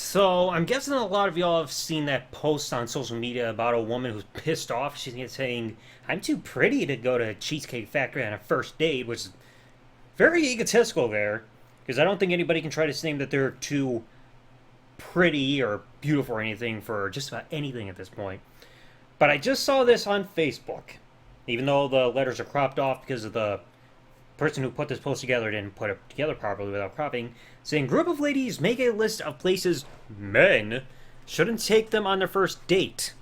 So I'm guessing a lot of y'all have seen that post on social media about a woman who's pissed off. She's saying, "I'm too pretty to go to Cheesecake Factory on a first date," which is very egotistical there, because I don't think anybody can try to claim that they're too pretty or beautiful or anything for just about anything at this point. But I just saw this on Facebook, even though the letters are cropped off because of the person who put this post together didn't put it together properly without cropping, saying group of ladies make a list of places men shouldn't take them on their first date.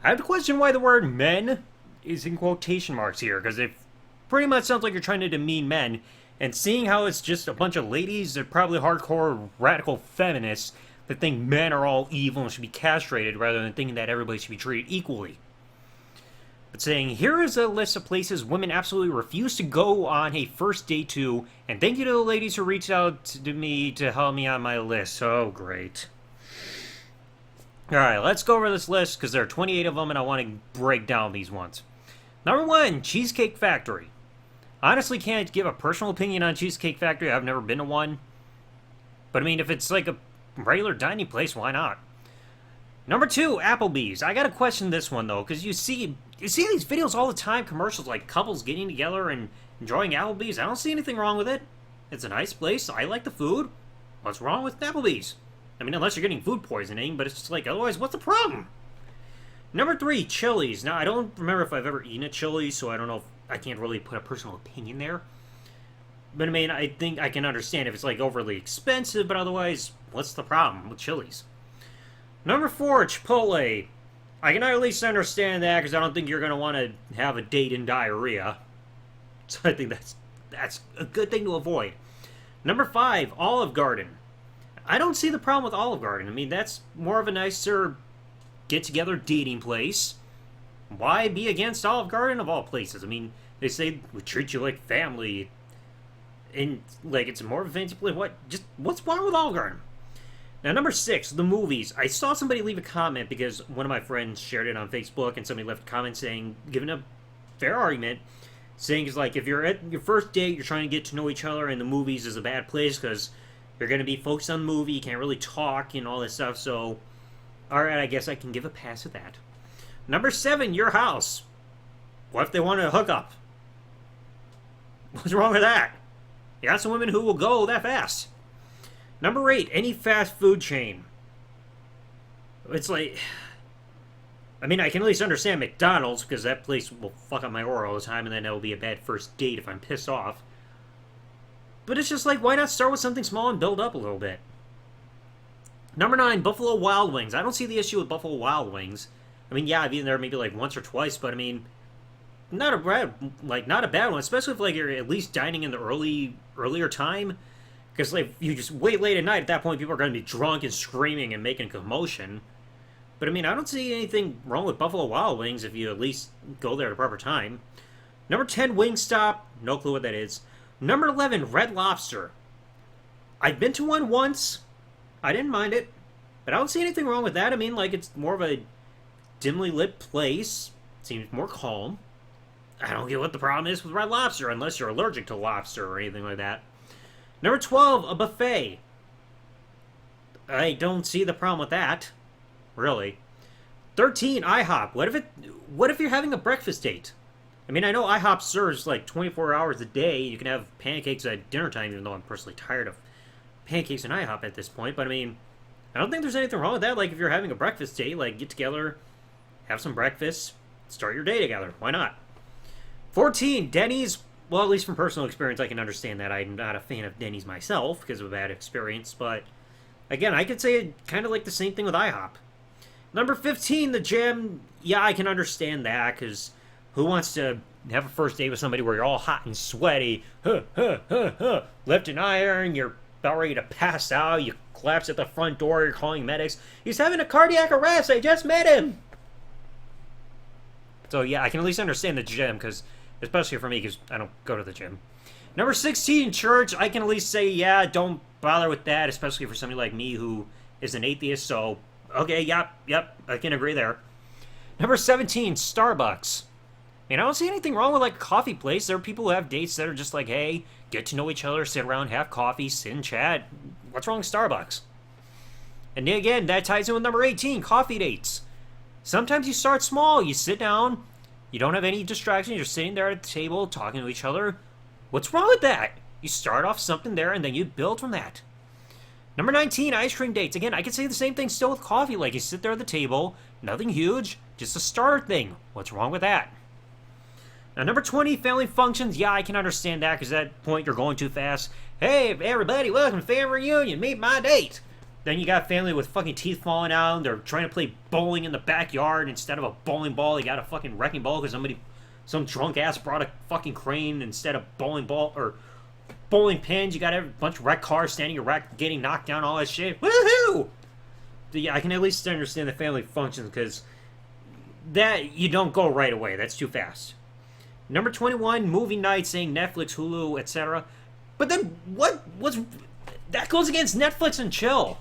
I have to question why the word men is in quotation marks here, because it pretty much sounds like you're trying to demean men, and seeing how it's just a bunch of ladies, they're probably hardcore radical feminists that think men are all evil and should be castrated rather than thinking that everybody should be treated equally. But saying, here is a list of places women absolutely refuse to go on a first date to, and thank you to the ladies who reached out to me to help me on my list. Oh, great. Alright, let's go over this list, because there are 28 of them, and I want to break down these ones. Number 1, Cheesecake Factory. Honestly, can't give a personal opinion on Cheesecake Factory. I've never been to one. But, I mean, if it's like a regular dining place, why not? Number 2, Applebee's. I gotta question this one, though, because you see these videos all the time, commercials like couples getting together and enjoying Applebee's. I don't see anything wrong with it. It's a nice place. I like the food. What's wrong with Applebee's? I mean, unless you're getting food poisoning, but it's just like, otherwise, what's the problem? Number 3, Chili's. Now, I don't remember if I've ever eaten at Chili's, so I don't know if I can't really put a personal opinion there. But, I mean, I think I can understand if it's, like, overly expensive, but otherwise, what's the problem with Chili's? Number 4, Chipotle. I can at least understand that, because I don't think you're going to want to have a date in diarrhea. So I think that's a good thing to avoid. Number 5, Olive Garden. I don't see the problem with Olive Garden. I mean, that's more of a nicer get-together dating place. Why be against Olive Garden of all places? I mean, they say we treat you like family. And, like, it's more of a fancy place. What's wrong with Olive Garden? Now, number 6, the movies. I saw somebody leave a comment because one of my friends shared it on Facebook, and somebody left a comment saying, giving a fair argument, saying it's like, if you're at your first date, you're trying to get to know each other, and the movies is a bad place because you're going to be focused on the movie, you can't really talk, and all this stuff, so, alright, I guess I can give a pass at that. Number 7, your house. What if they want to hook up? What's wrong with that? You got some women who will go that fast. Number 8, any fast food chain. It's like, I mean, I can at least understand McDonald's, because that place will fuck up my order all the time, and then it'll be a bad first date if I'm pissed off. But it's just like, why not start with something small and build up a little bit? Number 9, Buffalo Wild Wings. I don't see the issue with Buffalo Wild Wings. I mean, yeah, I've eaten there maybe like once or twice, but I mean, not a bad one, especially if like you're at least dining in the earlier time. Because like you just wait late at night, at that point people are going to be drunk and screaming and making a commotion. But I mean, I don't see anything wrong with Buffalo Wild Wings if you at least go there at a proper time. Number 10, Wingstop. No clue what that is. Number 11, Red Lobster. I've been to one once. I didn't mind it. But I don't see anything wrong with that. I mean, like, it's more of a dimly lit place. Seems more calm. I don't get what the problem is with Red Lobster, unless you're allergic to lobster or anything like that. Number 12, a buffet. I don't see the problem with that. Really. 13, IHOP. What if you're having a breakfast date? I mean, I know IHOP serves like 24 hours a day. You can have pancakes at dinner time, even though I'm personally tired of pancakes and IHOP at this point. But I mean, I don't think there's anything wrong with that. Like, if you're having a breakfast date, like, get together, have some breakfast, start your day together. Why not? 14, Denny's. Well, at least from personal experience, I can understand that. I'm not a fan of Denny's myself because of a bad experience. But, again, I could say kind of like the same thing with IHOP. Number 15, the gym. Yeah, I can understand that, because who wants to have a first date with somebody where you're all hot and sweaty, lift an iron, you're about ready to pass out, you collapse at the front door, you're calling medics. He's having a cardiac arrest, I just met him! So yeah, I can at least understand the gym, because, especially for me, because I don't go to the gym. Number 16, church. I can at least say, yeah, don't bother with that, especially for somebody like me who is an atheist, so, okay, yep, I can agree there. Number 17, Starbucks. I mean, I don't see anything wrong with, like, a coffee place. There are people who have dates that are just like, hey, get to know each other, sit around, have coffee, sit and chat. What's wrong with Starbucks? And then again, that ties in with number 18, coffee dates. Sometimes you start small. You sit down. You don't have any distractions. You're sitting there at the table talking to each other. What's wrong with that? You start off something there, and then you build from that. Number 19, ice cream dates. Again, I could say the same thing still with coffee. Like, you sit there at the table. Nothing huge. Just a starter thing. What's wrong with that? Now, number 20, family functions. Yeah, I can understand that, because at that point you're going too fast. Hey, everybody, welcome to family reunion. Meet my date. Then you got family with fucking teeth falling out. They're trying to play bowling in the backyard. Instead of a bowling ball, you got a fucking wrecking ball because some drunk ass brought a fucking crane instead of bowling ball or bowling pins. You got a bunch of wrecked cars standing erect, getting knocked down, all that shit. Woohoo! Yeah, I can at least understand the family functions because that you don't go right away. That's too fast. Number 21, movie night, saying Netflix, Hulu, etc. But then that goes against Netflix and chill.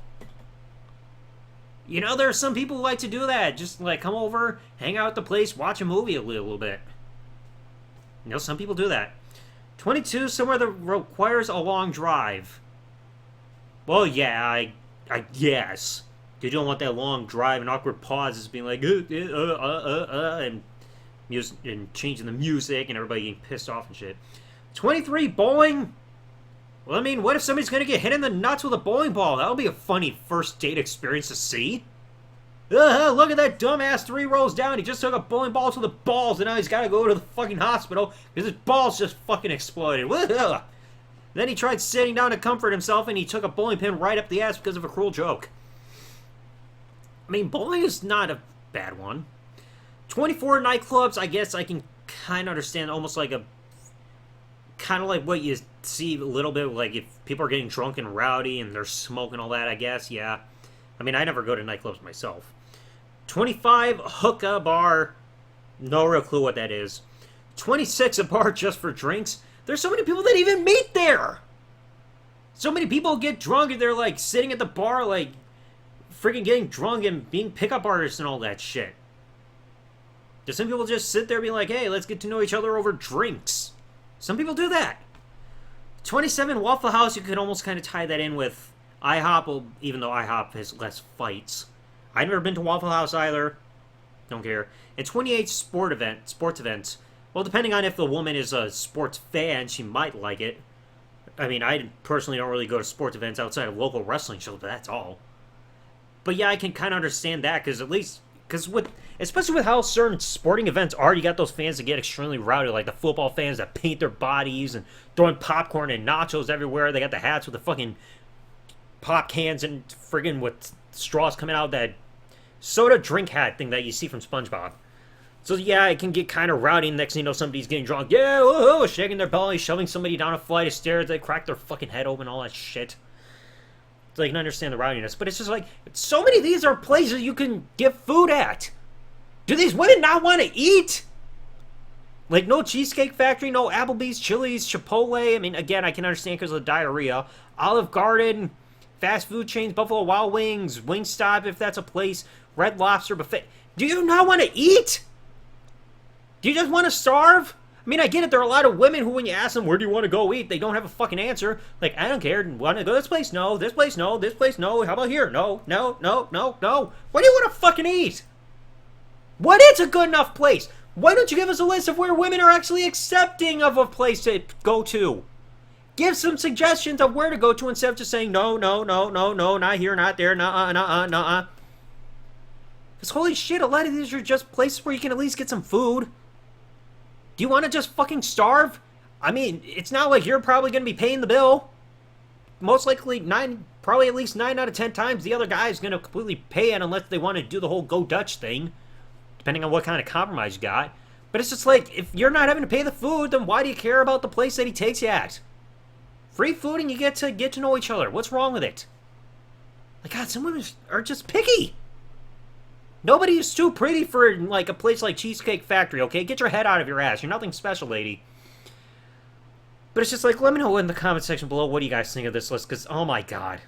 You know, there are some people who like to do that. Just, like, come over, hang out at the place, watch a movie a little bit. You know, some people do that. 22, somewhere that requires a long drive. Well, yeah, I guess. You don't want that long drive and awkward pauses being like, and music, and changing the music and everybody getting pissed off and shit. 23, bowling. Well, I mean, what if somebody's going to get hit in the nuts with a bowling ball? That'll be a funny first date experience to see. Look at that dumbass 3 rows down. He just took a bowling ball to the balls, and now he's got to go to the fucking hospital because his balls just fucking exploded. Then he tried sitting down to comfort himself, and he took a bowling pin right up the ass because of a cruel joke. I mean, bowling is not a bad one. 24, nightclubs, I guess I can kind of understand, almost like kind of like what you see a little bit, like if people are getting drunk and rowdy and they're smoking all that, I guess, yeah. I mean, I never go to nightclubs myself. 25, hookah bar. No real clue what that is. 26, a bar just for drinks. There's so many people that even meet there. So many people get drunk and they're like sitting at the bar like freaking getting drunk and being pickup artists and all that shit. Do some people just sit there being like, hey, let's get to know each other over drinks? Some people do that. 27, Waffle House, you could almost kind of tie that in with IHOP, even though IHOP has less fights. I've never been to Waffle House either. Don't care. And 28, sports events. Well, depending on if the woman is a sports fan, she might like it. I mean, I personally don't really go to sports events outside of local wrestling shows, but that's all. But yeah, I can kind of understand that, especially with how certain sporting events are, you got those fans that get extremely rowdy, like the football fans that paint their bodies and throwing popcorn and nachos everywhere. They got the hats with the fucking pop cans and friggin' with straws coming out, that soda drink hat thing that you see from SpongeBob. So yeah, it can get kind of rowdy. Next thing you know, somebody's getting drunk. Yeah, woohoo, shaking their belly, shoving somebody down a flight of stairs. They crack their fucking head open, all that shit. So you can understand the rowdiness. But it's just like, so many of these are places you can get food at. Do these women not want to eat? Like, no Cheesecake Factory, no Applebee's, Chili's, Chipotle. I mean, again, I can understand because of the diarrhea. Olive Garden, fast food chains, Buffalo Wild Wings, Wingstop, if that's a place, Red Lobster buffet. Do you not want to eat? Do you just want to starve? I mean, I get it. There are a lot of women who, when you ask them, where do you want to go eat, they don't have a fucking answer. Like, I don't care. Want to go this place? No. This place? No. This place? No. How about here? No. No. No. No. No. Where do you want to fucking eat? What is a good enough place? Why don't you give us a list of where women are actually accepting of a place to go to? Give some suggestions of where to go to instead of just saying, no, no, no, no, no, not here, not there, nuh-uh, nuh-uh, nuh-uh. Because holy shit, a lot of these are just places where you can at least get some food. Do you want to just fucking starve? I mean, it's not like you're probably going to be paying the bill. Most likely, probably at least 9 out of 10 times, the other guy is going to completely pay it unless they want to do the whole Go Dutch thing. Depending on what kind of compromise you got. But it's just like, if you're not having to pay the food, then why do you care about the place that he takes you at? Free food and you get to know each other. What's wrong with it? Like, God, some women are just picky. Nobody is too pretty for, like, a place like Cheesecake Factory, okay? Get your head out of your ass. You're nothing special, lady. But it's just like, let me know in the comment section below what do you guys think of this list, because, oh my God.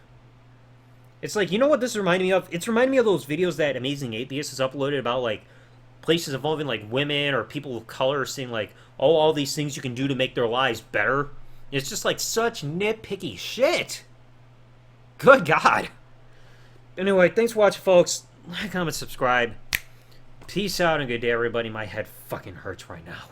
It's like, you know what this reminded me of? It's reminding me of those videos that Amazing Atheist has uploaded about, like, places involving, like, women or people of color saying, like, oh, all these things you can do to make their lives better. It's just, like, such nitpicky shit. Good God. Anyway, thanks for watching, folks. Like, comment, subscribe. Peace out and good day, everybody. My head fucking hurts right now.